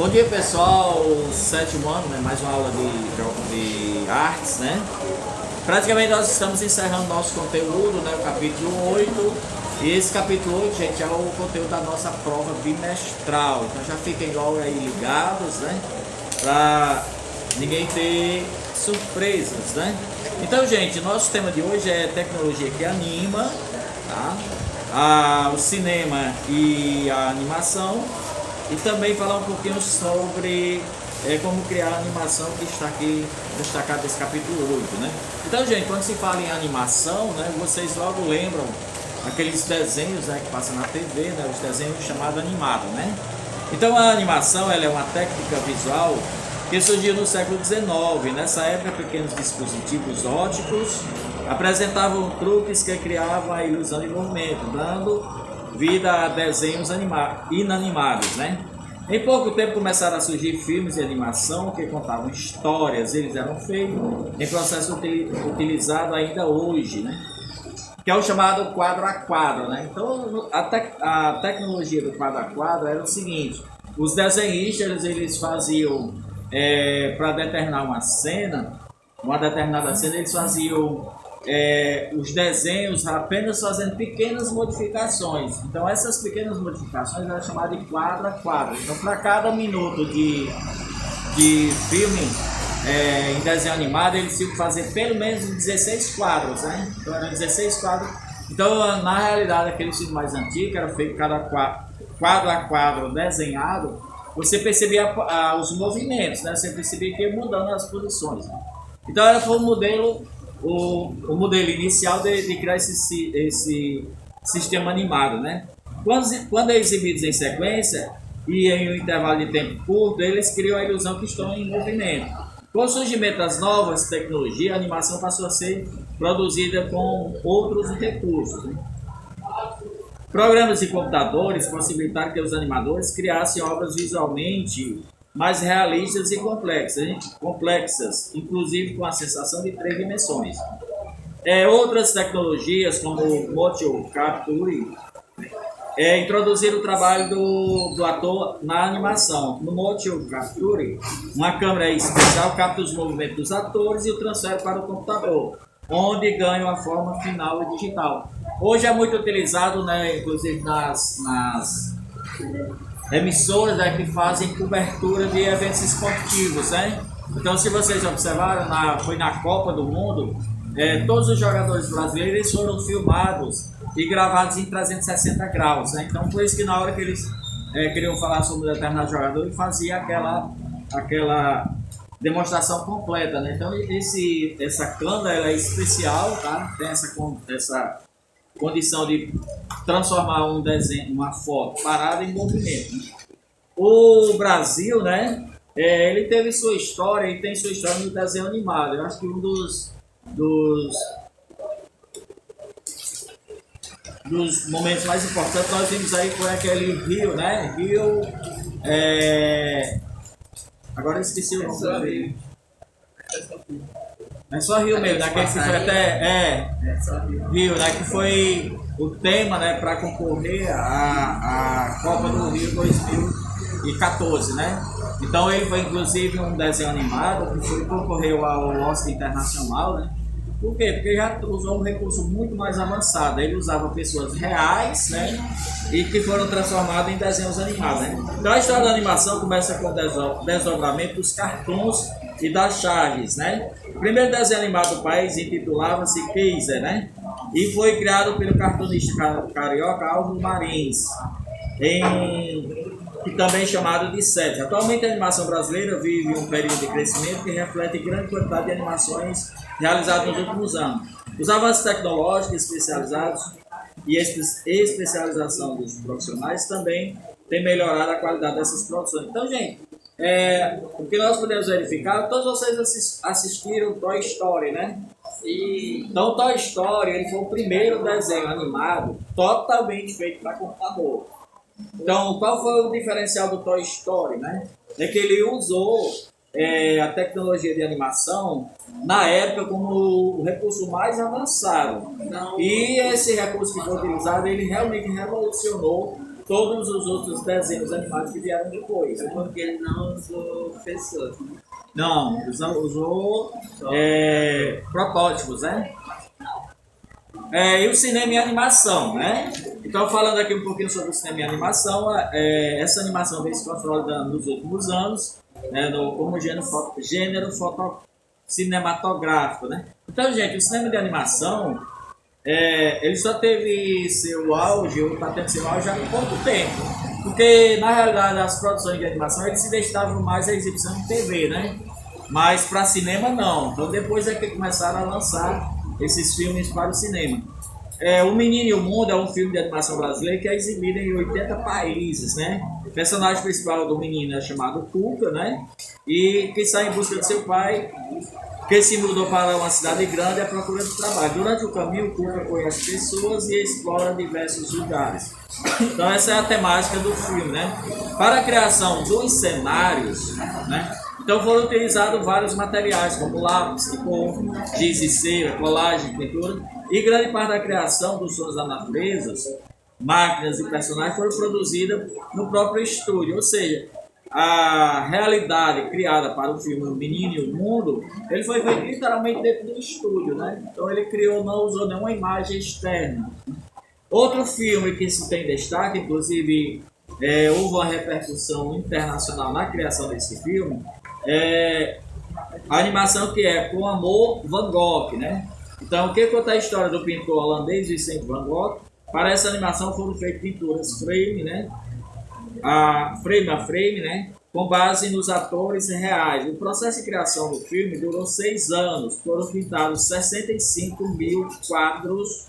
Bom dia pessoal, sétimo ano, né? Mais uma aula de artes, né? Praticamente nós estamos encerrando nosso conteúdo, né? O capítulo 8. E esse capítulo 8, gente, é o conteúdo da nossa prova bimestral. Então já fiquem logo aí ligados, né? Para ninguém ter surpresas, né? Então, gente, nosso tema de hoje é tecnologia que anima, tá? O cinema e a animação. E também falar um pouquinho sobre como criar a animação que está aqui destacado nesse capítulo 8, né? Então, gente, quando se fala em animação, né, vocês logo lembram aqueles desenhos, né, que passam na TV, né, os desenhos chamados animados, né? Então, a animação ela é uma técnica visual que surgiu no século XIX. Nessa época, pequenos dispositivos óticos apresentavam truques que criavam a ilusão de movimento, dando vida a desenhos inanimados, né? Em pouco tempo começaram a surgir filmes de animação que contavam histórias. Eles eram feitos em processo utilizado ainda hoje, né? Que é o chamado quadro a quadro, né? Então, a tecnologia do quadro a quadro era o seguinte: os desenhistas eles faziam para determinar uma determinada cena, eles faziam os desenhos apenas fazendo pequenas modificações. Então essas pequenas modificações eram chamadas de quadro a quadro. Então para cada minuto de filme em desenho animado, eles tinham que fazer pelo menos 16 quadros, né? Então eram 16 quadros. Então na realidade aquele filme mais antigo era feito cada quadro a quadro desenhado. Você percebia os movimentos, né? Você percebia que ia mudando as posições, né? Então era o modelo inicial de criar esse sistema animado, né? Quando é exibidos em sequência e em um intervalo de tempo curto, eles criam a ilusão que estão em movimento. Com o surgimento das novas tecnologias, a animação passou a ser produzida com outros recursos, né? Programas de computadores possibilitaram que os animadores criassem obras visualmente mais realistas e complexas, inclusive com a sensação de 3 dimensões. Outras tecnologias, como o Motion Capture, introduziram o trabalho do ator na animação. No Motion Capture, uma câmera especial capta os movimentos dos atores e o transfere para o computador, onde ganham a forma final e digital. Hoje é muito utilizado, né, inclusive nas emissoras, né, que fazem cobertura de eventos esportivos, né? Então, se vocês observaram, foi na Copa do Mundo, todos os jogadores brasileiros foram filmados e gravados em 360 graus, né? Então, por isso que na hora que eles queriam falar sobre um determinado jogador, ele fazia aquela demonstração completa, né? Então, essa câmera ela é especial, tá? Tem essa condição de transformar um desenho, uma foto parada em movimento, né? O Brasil, né, ele teve sua história e tem sua história no desenho animado. Eu acho que um dos momentos mais importantes nós vimos aí foi aquele Rio, né? Rio, agora eu esqueci o nome dele. É só Rio mesmo, naquele que foi até Rio, né? Que foi o tema, né, para concorrer à Copa do Rio 2014, né? Então ele foi inclusive um desenho animado que concorreu ao Oscar Internacional, né? Por quê? Porque já usou um recurso muito mais avançado. Ele usava pessoas reais, né? E que foram transformadas em desenhos animados, né? Então a história da animação começa com o desdobramento dos cartoons e das chaves, né? O primeiro desenho animado do país intitulava-se Kaiser, né? E foi criado pelo cartunista carioca Álvaro Marins, que também é chamado de Sete. Atualmente a animação brasileira vive um período de crescimento que reflete grande quantidade de animações realizadas nos últimos anos. Os avanços tecnológicos especializados e especialização dos profissionais também tem melhorado a qualidade dessas produções. Então, gente, o que nós podemos verificar, todos vocês assistiram Toy Story, né? Então, Toy Story ele foi o primeiro desenho animado totalmente feito para computador. Então, qual foi o diferencial do Toy Story, né? É que ele usou a tecnologia de animação na época como o recurso mais avançado. E esse recurso que foi utilizado, ele realmente revolucionou todos os outros desenhos animados que vieram depois. É porque ele não usou pessoas, né? Não, usou protótipos, né? E o cinema e animação, né? Então, falando aqui um pouquinho sobre o cinema e animação, essa animação vem se consolidando nos últimos anos, né, como gênero cinematográfico, né? Então, gente, o cinema de animação, ele só teve seu auge, ou está tendo seu auge há pouco tempo, porque, na realidade, as produções de animação, eles se destacavam mais à exibição em TV, né? Mas para cinema, não. Então, depois é que começaram a lançar esses filmes para o cinema. O Menino e o Mundo é um filme de animação brasileiro que é exibido em 80 países, né? O personagem principal do menino é chamado Cuca, né? E que sai em busca de seu pai, que se mudou para uma cidade grande à procura de trabalho. Durante o caminho, o Cuca conhece pessoas e explora diversos lugares. Então essa é a temática do filme, né? Para a criação dos cenários, né? Então foram utilizados vários materiais, como lápis, cor, giz e cera, colagem, pintura, e grande parte da criação dos sons da natureza, máquinas e personagens foram produzidas no próprio estúdio, ou seja, a realidade criada para o filme O Menino e o Mundo, ele foi feito literalmente dentro do estúdio, né? Então ele não usou nenhuma imagem externa. Outro filme que se tem destaque, inclusive houve uma repercussão internacional na criação desse filme, a animação que é Com Amor, Van Gogh, né? Então, o que conta a história do pintor holandês Vincent Van Gogh? Para essa animação foram feitas pinturas frame, né? Frame a frame, né? Com base nos atores reais. O processo de criação do filme durou 6 anos. Foram pintados 65 mil quadros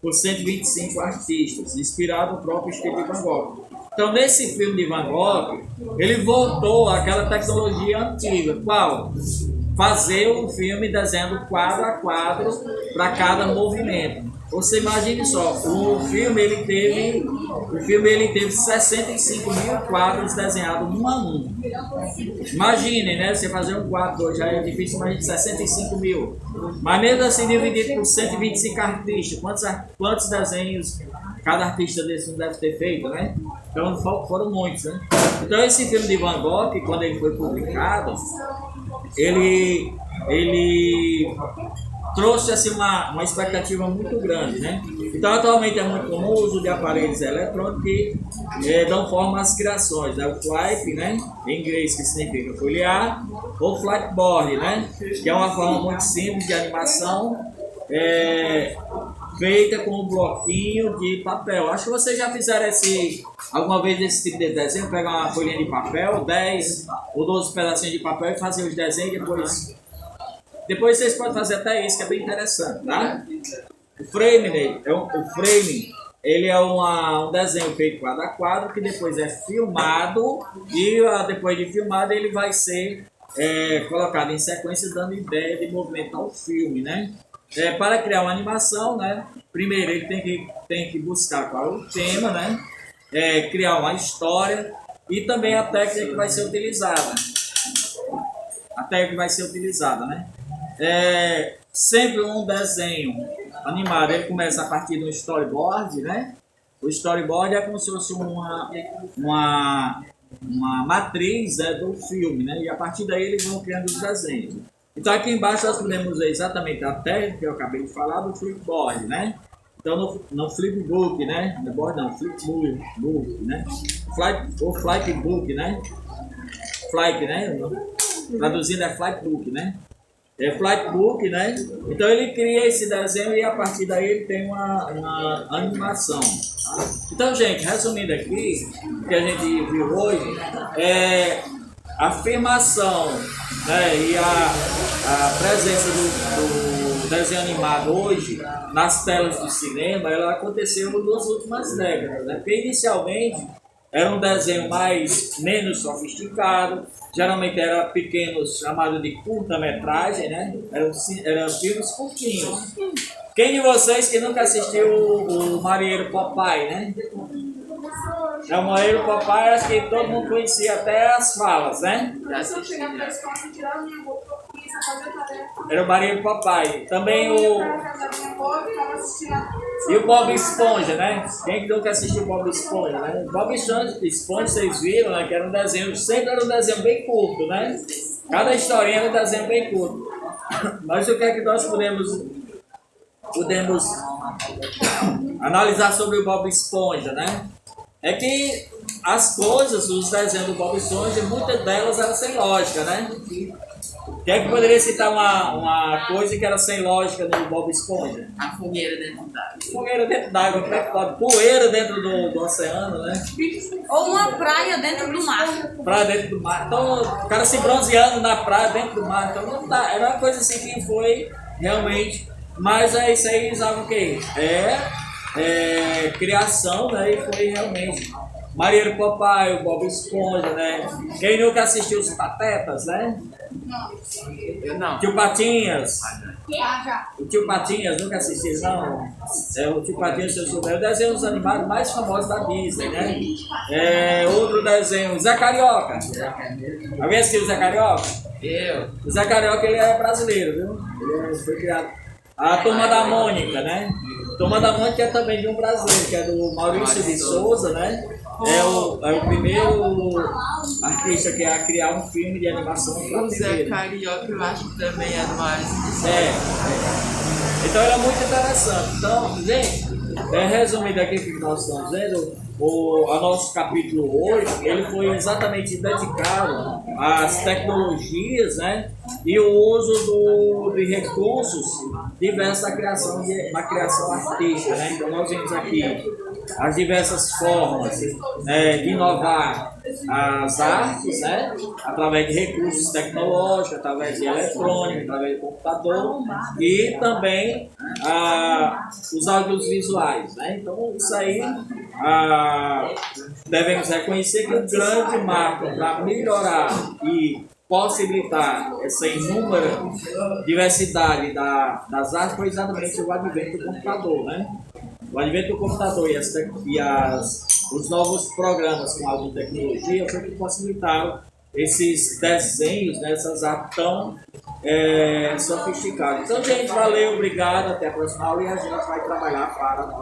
por 125 artistas, inspirado no próprio estilo de Van Gogh. Então, nesse filme de Van Gogh, ele voltou àquela tecnologia antiga. Qual? Fazer um filme desenhando quadro a quadro para cada movimento. Você imagine só, o filme ele teve 65 mil quadros desenhados um a um. Imagine, né? Você fazer um quadro já é difícil, imagine 65 mil. Mas mesmo assim dividido por 125 artistas, quantos desenhos cada artista desse não deve ter feito, né? Então foram muitos, né? Então esse filme de Van Gogh, quando ele foi publicado, ele trouxe assim, uma expectativa muito grande, né? Então atualmente é muito comum o uso de aparelhos eletrônicos que dão forma às criações, né? O flip, né? Em inglês, que significa folhear, ou flipboard, né? Que é uma forma muito simples de animação, feita com um bloquinho de papel. Acho que vocês já fizeram alguma vez esse tipo de desenho, pegar uma folhinha de papel, 10 ou 12 pedacinhos de papel e fazer os desenhos e depois vocês podem fazer até isso, que é bem interessante, tá? O frame, ele é um desenho feito quadro a quadro, que depois é filmado e depois de filmado ele vai ser colocado em sequência, dando ideia de movimentar o filme, né? Para criar uma animação, né? Primeiro ele tem que buscar qual é o tema, né? Criar uma história e também a técnica que vai ser utilizada. Né? Sempre um desenho animado, ele começa a partir do storyboard, né? O storyboard é como se fosse uma matriz, do filme, né? E a partir daí eles vão criando os desenhos. Então aqui embaixo nós podemos ver exatamente a técnica que eu acabei de falar do flipboard, né? Então no flipbook, né? No board não, flipbook, né? Flipbook, né? Flip, né? Traduzindo é flipbook, né? Flipbook, né? Então ele cria esse desenho e a partir daí ele tem uma animação. Tá? Então, gente, resumindo aqui, o que a gente viu hoje a afirmação, né, e a presença do desenho animado hoje nas telas do cinema, ela aconteceu nas últimas décadas, né? Porque inicialmente era um desenho menos sofisticado, geralmente era pequenos, chamado de curta-metragem, né? Eram filmes curtinhos. Quem de vocês que nunca assistiu o Marinheiro Popeye, né? O Marinheiro Popeye, acho que todo mundo conhecia até as falas, né? Era o Marinho Papai. Também o... E o Bob Esponja, né? Quem que nunca assistiu o Bob Esponja, né? O Bob Esponja, vocês viram, né? Que era um desenho, sempre era um desenho bem curto, né? Cada historinha era um desenho bem curto. Mas o que é que nós podemos analisar sobre o Bob Esponja, né? É que as coisas, os desenhos do Bob Esponja, muitas delas eram sem lógica, né? Quem é que poderia citar uma coisa que era sem lógica no Bob Esponja? A fogueira dentro d'água. Fogueira dentro d'água, como é que pode? Poeira dentro do oceano, né? Ou uma praia dentro do mar. Praia dentro do mar. Então, o cara se bronzeando na praia dentro do mar. Então, não dá. Era uma coisa assim que foi realmente. Mas é isso aí, sabe o quê? É criação, né? E foi realmente. Marinho Papai, o Bob Esponja, né? Quem nunca assistiu os Patetas, né? Eu não. Tio Patinhas. Já. O Tio Patinhas, nunca assistiu, não? O Tio Patinhas, seu super. O desenho dos animais mais famosos da Disney, né? Outro desenho, Zé Carioca. Alguém assistiu o Zé Carioca? Eu. O Zé Carioca, ele é brasileiro, viu? Ele foi criado. A Turma da Mônica, né? A Turma da Mônica é também de um brasileiro, que é do Maurício de Souza, né? É o primeiro artista que ia criar um filme de animação O Zé brasileiro. Carioca eu acho que também é do Maurício. Então era muito interessante. Então, gente, resumindo aqui o que nós estamos vendo, o nosso capítulo 8, ele foi exatamente dedicado às tecnologias, né? E o uso de recursos diversos da criação artística, né? Então nós vimos aqui as diversas formas de inovar as artes, né? Através de recursos tecnológicos, através de eletrônica, através de computador e também os audiovisuais, né? Então isso aí devemos reconhecer que o grande marco para melhorar e possibilitar essa inúmera diversidade das artes foi exatamente o advento do computador, né? O advento do computador os novos programas com alguma tecnologia foi que possibilitaram esses desenhos, né, essas artes tão sofisticadas. Então, gente, valeu, obrigado, até a próxima aula e a gente vai trabalhar para a nossa